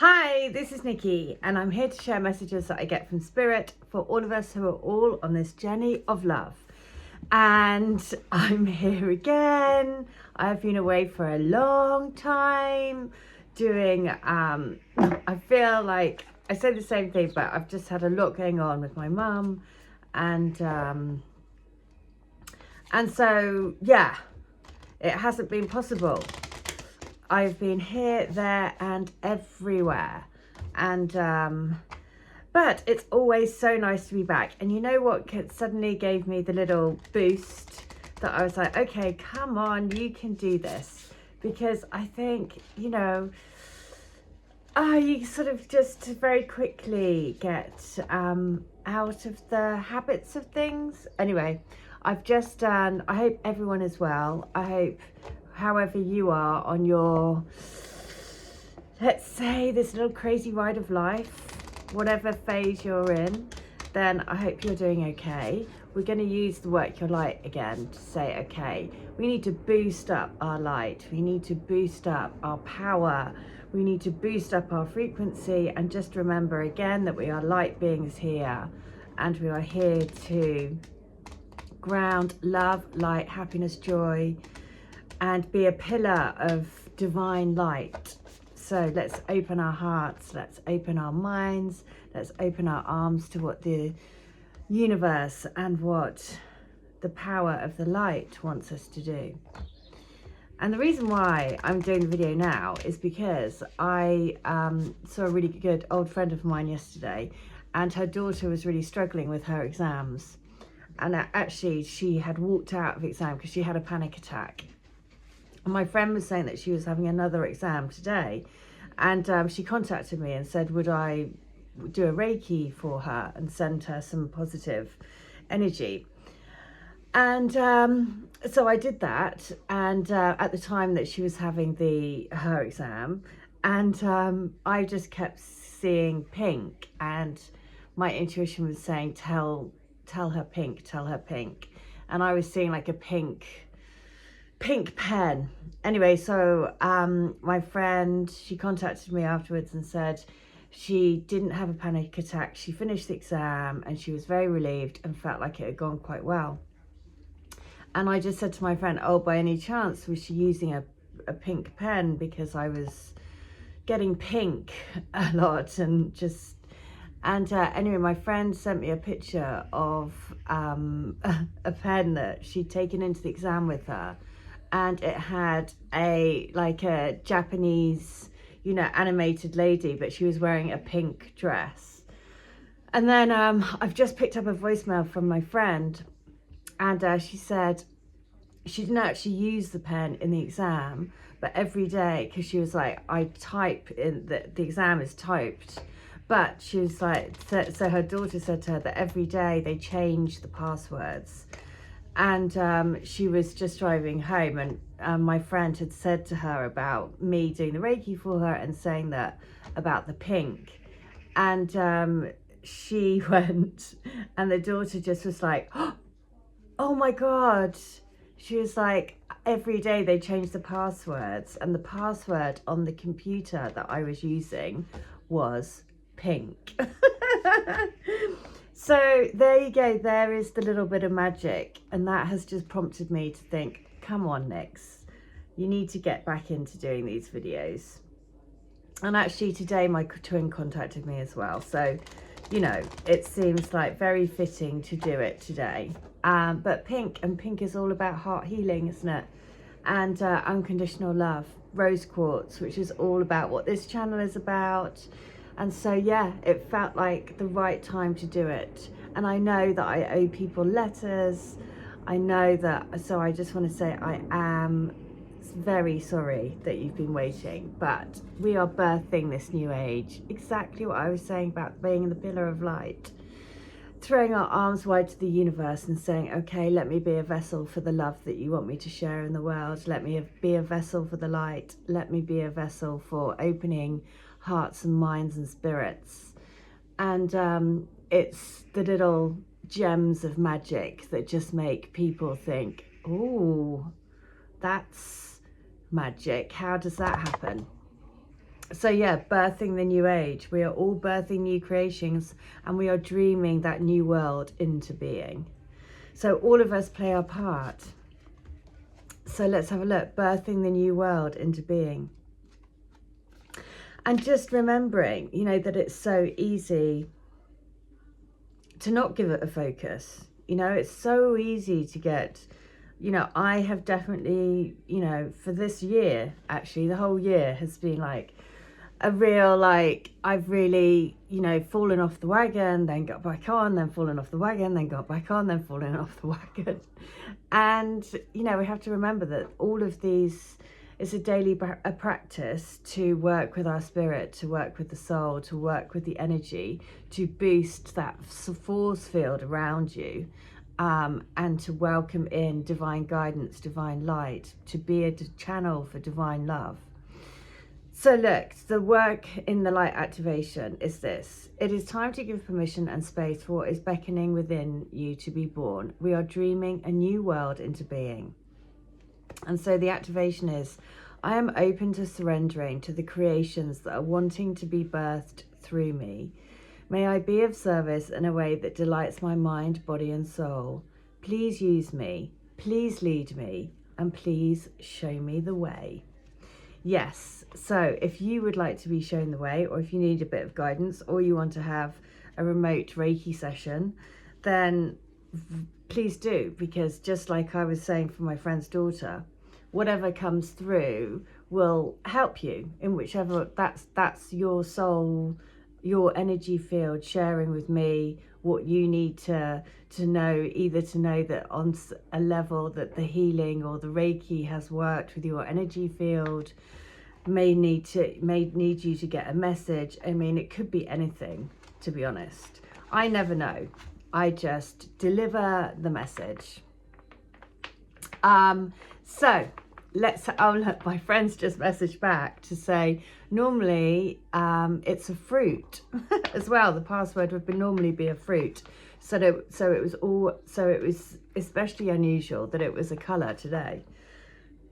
Hi, this is Nikki, and I'm here to share messages that I get from Spirit for all of us who are all on this journey of love. And I'm here again. I've been away for a long time doing, I feel like I say the same thing, but I've just had a lot going on with my mum. And so, yeah, it hasn't been possible. I've been here, there and everywhere, and but it's always so nice to be back. And you know what suddenly gave me the little boost that I was like, okay, come on, you can do this. Because I think, you sort of just very quickly get out of the habits of things. Anyway, I've just done, I hope everyone is well. I hope however you are on your, let's say, this little crazy ride of life, whatever phase you're in, then I hope you're doing okay. We're going to use the work your light again to say, okay, we need to boost up our light. We need to boost up our power. We need to boost up our frequency, and just remember again that we are light beings here, and we are here to ground love, light, happiness, joy, and be a pillar of divine light. So let's open our hearts, let's open our minds, let's open our arms to what the universe and what the power of the light wants us to do. And the reason why I'm doing the video now is because I saw a really good old friend of mine yesterday, and her daughter was really struggling with her exams. And actually she had walked out of exam because she had a panic attack. And my friend was saying that she was having another exam today, and she contacted me and said, would I do a Reiki for her and send her some positive energy? And so I did that, and at the time that she was having her exam, and I just kept seeing pink, and my intuition was saying, tell her pink, tell her pink. And I was seeing like a pink pen. Anyway, so my friend, she contacted me afterwards and said she didn't have a panic attack. She finished the exam and she was very relieved and felt like it had gone quite well. And I just said to my friend, oh, by any chance was she using a pink pen? Because I was getting pink a lot, and anyway, my friend sent me a picture of a pen that she'd taken into the exam with her, and it had a Japanese, animated lady, but she was wearing a pink dress. And then I've just picked up a voicemail from my friend, and she said she didn't actually use the pen in the exam, but every day, because she was like, I type in, the exam is typed. But she was like, so her daughter said to her that every day they change the passwords. And she was just driving home, and my friend had said to her about me doing the Reiki for her and saying that about the pink. And she went, and the daughter just was like, oh my God. She was like, every day they change the passwords, and the password on the computer that I was using was pink. So there you go, there is the little bit of magic, and that has just prompted me to think, come on, Nix, you need to get back into doing these videos. And actually today my twin contacted me as well, so it seems like very fitting to do it today. But pink is all about heart healing, isn't it? And unconditional love, rose quartz, which is all about what this channel is about. And so, yeah, it felt like the right time to do it. And I know that I owe people letters. I know that, so I just want to say I am very sorry that you've been waiting, but we are birthing this new age. Exactly what I was saying about being in the pillar of light. Throwing our arms wide to the universe and saying, okay, let me be a vessel for the love that you want me to share in the world. Let me be a vessel for the light. Let me be a vessel for opening hearts and minds and spirits. And it's the little gems of magic that just make people think, oh, that's magic. How does that happen? So yeah, birthing the new age. We are all birthing new creations, and we are dreaming that new world into being. So all of us play our part. So let's have a look. Birthing the new world into being. And just remembering, you know, that it's so easy to not give it a focus. You know, it's so easy to get, you know, I have definitely, you know, for this year, actually, the whole year has been like a real, like, I've really, you know, fallen off the wagon, then got back on, then fallen off the wagon, then got back on, then fallen off the wagon. And, you know, we have to remember that all of these is a daily practice to work with our spirit, to work with the soul, to work with the energy, to boost that force field around you, and to welcome in divine guidance, divine light, to be a channel for divine love. So look, the work in the light activation is this. It is time to give permission and space for what is beckoning within you to be born. We are dreaming a new world into being. And so the activation is, I am open to surrendering to the creations that are wanting to be birthed through me. May I be of service in a way that delights my mind, body and soul. Please use me, please lead me, and please show me the way. Yes, so if you would like to be shown the way, or if you need a bit of guidance, or you want to have a remote Reiki session, then please do, because just like I was saying for my friend's daughter, whatever comes through will help you in whichever, that's your soul, your energy field sharing with me what you need to know, either to know that on a level that the healing or the Reiki has worked with your energy field, may need you to get a message. I mean, it could be anything, to be honest. I never know. I just deliver the message. So let's, oh look, my friends just messaged back to say normally it's a fruit as well. The password would normally be a fruit. So it was especially unusual that it was a colour today.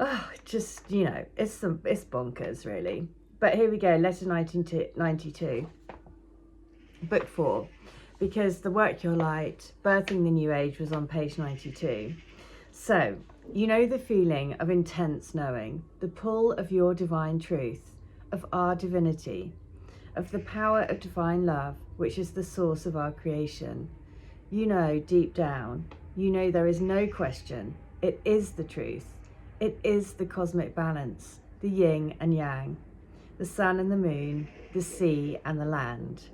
Oh, just, you know, it's bonkers really. But here we go, letter 92, book 4. Because the work your light, birthing the new age was on page 92. So, you know the feeling of intense knowing, the pull of your divine truth, of our divinity, of the power of divine love, which is the source of our creation. You know deep down, you know there is no question, it is the truth. It is the cosmic balance, the yin and yang, the sun and the moon, the sea and the land.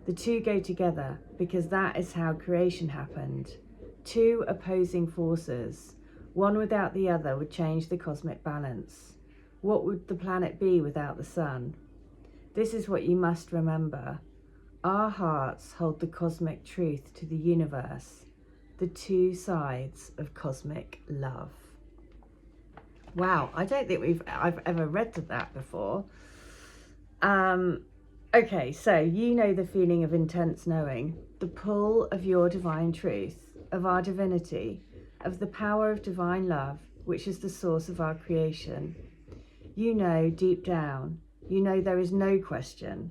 The two go together because that is how creation happened. Two opposing forces, one without the other would change the cosmic balance. What would the planet be without the sun? This is what you must remember. Our hearts hold the cosmic truth to the universe, the two sides of cosmic love. Wow, I don't think I've ever read that before. Okay, so you know the feeling of intense knowing, the pull of your divine truth, of our divinity, of the power of divine love, which is the source of our creation. You know deep down, you know there is no question.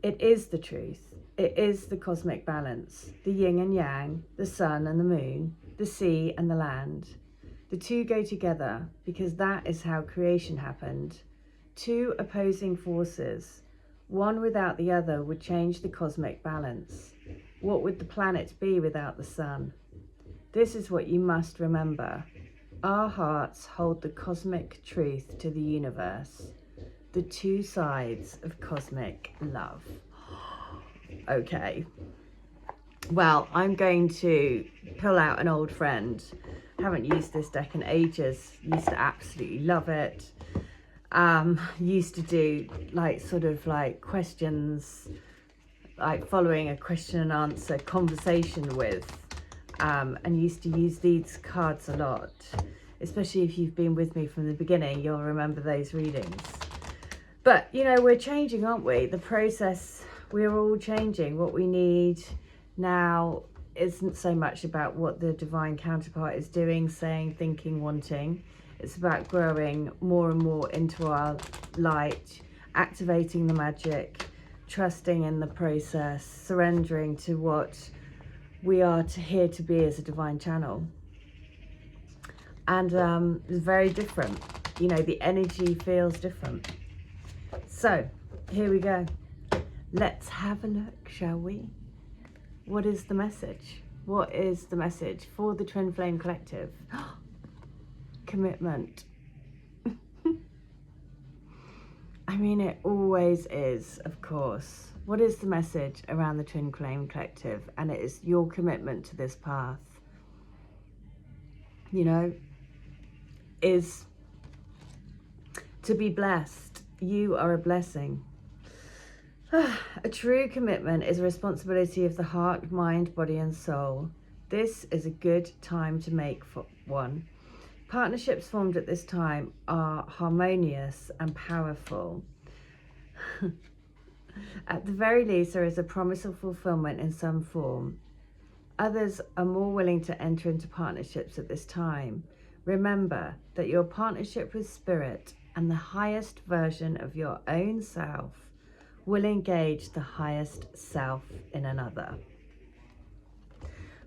It is the truth. It is the cosmic balance, the yin and yang, the sun and the moon, the sea and the land. The two go together because that is how creation happened. Two opposing forces, one without the other would change the cosmic balance. What would the planet be without the sun? This is what you must remember. Our hearts hold the cosmic truth to the universe, the two sides of cosmic love. Okay. Well, I'm going to pull out an old friend. Haven't used this deck in ages. Used to absolutely love it. Used to do like sort of like questions, like following a question and answer conversation with, and used to use these cards a lot. Especially if you've been with me from the beginning, you'll remember those readings. But you know, we're changing, aren't we? The process, we're all changing. What we need now isn't so much about what the divine counterpart is doing, saying, thinking, wanting. It's about growing more and more into our light activating the magic, trusting in the process, surrendering to what we are here to be as a divine channel. And it's very different. You know, the energy feels different. So here we go. Let's have a look, shall we? What is the message? What is the message for the Twin Flame Collective? Commitment. I mean, it always is, of course. What is the message around the Twin Flame Collective? And it is your commitment to this path. You know, is to be blessed. You are a blessing. A true commitment is a responsibility of the heart, mind, body and soul. This is a good time to make one. Partnerships formed at this time are harmonious and powerful. At the very least, there is a promise of fulfillment in some form. Others are more willing to enter into partnerships at this time. Remember that your partnership with Spirit and the highest version of your own self will engage the highest self in another,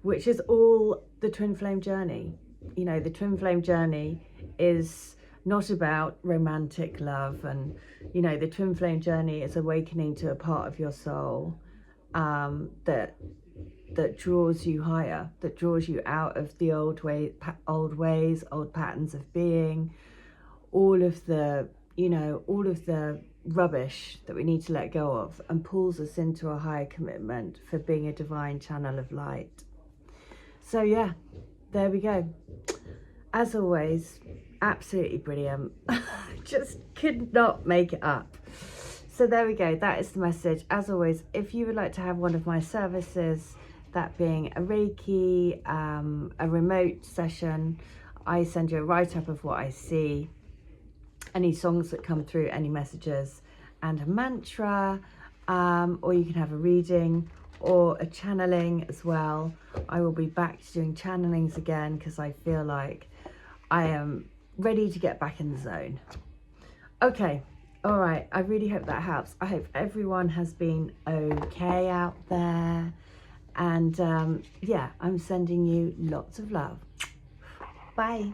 which is all the Twin Flame journey. You know, the Twin Flame journey is not about romantic love, and you know, the Twin Flame journey is awakening to a part of your soul that draws you higher, that draws you out of the old ways, old patterns of being, all of the, you know, all of the rubbish that we need to let go of, and pulls us into a higher commitment for being a divine channel of light. So yeah, there we go. As always, absolutely brilliant. Just could not make it up. So there we go, that is the message. As always, if you would like to have one of my services, that being a Reiki, a remote session, I send you a write-up of what I see, any songs that come through, any messages, and a mantra, or you can have a reading or a channeling as well. I will be back to doing channelings again because I feel like I am ready to get back in the zone. Okay, all right, I really hope that helps. I hope everyone has been okay out there, and yeah, I'm sending you lots of love. Bye.